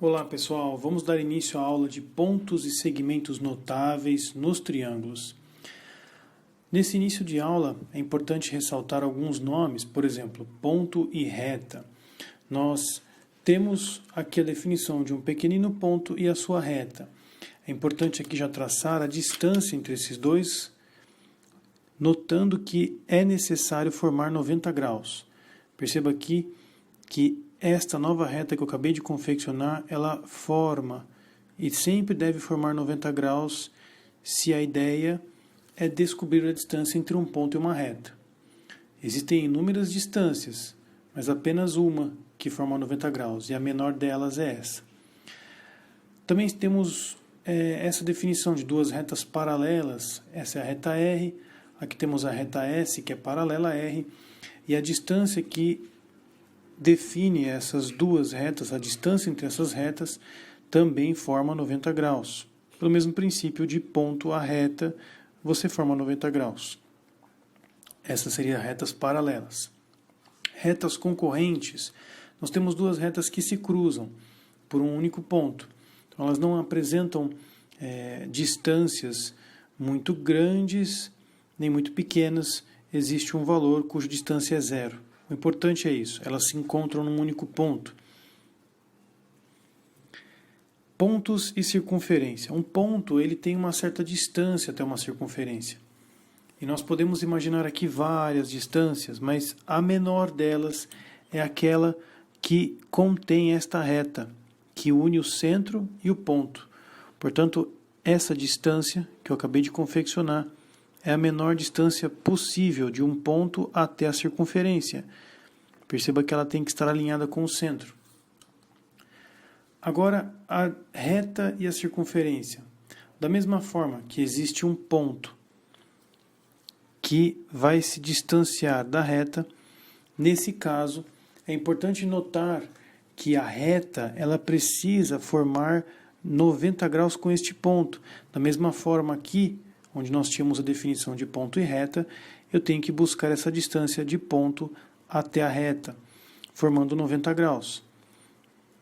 Olá pessoal, vamos dar início à aula de pontos e segmentos notáveis nos triângulos. Nesse início de aula é importante ressaltar alguns nomes, por exemplo, ponto e reta. Nós temos aqui a definição de um pequenino ponto e a sua reta. É importante aqui já traçar a distância entre esses dois, notando que é necessário formar 90 graus. Perceba aqui que esta nova reta que eu acabei de confeccionar, ela forma e sempre deve formar 90 graus se a ideia é descobrir a distância entre um ponto e uma reta. Existem inúmeras distâncias, mas apenas uma que forma 90 graus, e a menor delas é essa. Também temos essa definição de duas retas paralelas. Essa é a reta R, aqui temos a reta S, que é paralela a R, e a distância que define essas duas retas, a distância entre essas retas, também forma 90 graus. Pelo mesmo princípio de ponto a reta, você forma 90 graus. Essas seriam retas paralelas. Retas concorrentes, nós temos duas retas que se cruzam por um único ponto. Então, elas não apresentam distâncias muito grandes, nem muito pequenas. Existe um valor cuja distância é zero. O importante é isso, elas se encontram num único ponto. Pontos e circunferência. Um ponto ele tem uma certa distância até uma circunferência. E nós podemos imaginar aqui várias distâncias, mas a menor delas é aquela que contém esta reta, que une o centro e o ponto. Portanto, essa distância que eu acabei de confeccionar é a menor distância possível de um ponto até a circunferência. Perceba que ela tem que estar alinhada com o centro. Agora, a reta e a circunferência. Da mesma forma que existe um ponto que vai se distanciar da reta, nesse caso, é importante notar que a reta ela precisa formar 90 graus com este ponto. Da mesma forma aqui, onde nós tínhamos a definição de ponto e reta, eu tenho que buscar essa distância de ponto até a reta, formando 90 graus.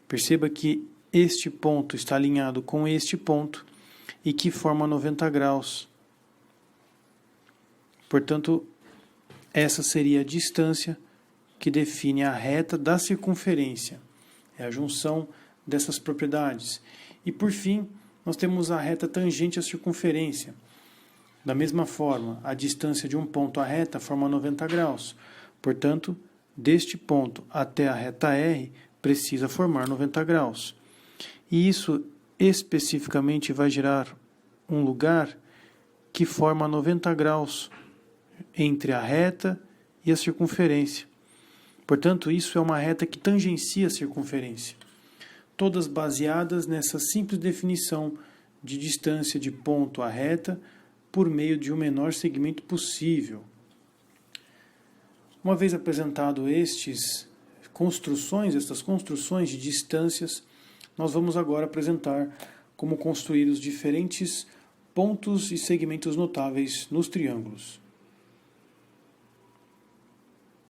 Perceba que este ponto está alinhado com este ponto e que forma 90 graus. Portanto, essa seria a distância que define a reta da circunferência. É a junção dessas propriedades. E por fim, nós temos a reta tangente à circunferência. Da mesma forma, a distância de um ponto à reta forma 90 graus. Portanto, deste ponto até a reta R precisa formar 90 graus. E isso especificamente vai gerar um lugar que forma 90 graus entre a reta e a circunferência. Portanto, isso é uma reta que tangencia a circunferência. Todas baseadas nessa simples definição de distância de ponto à reta por meio de um menor segmento possível. Uma vez apresentado estas construções de distâncias, nós vamos agora apresentar como construir os diferentes pontos e segmentos notáveis nos triângulos.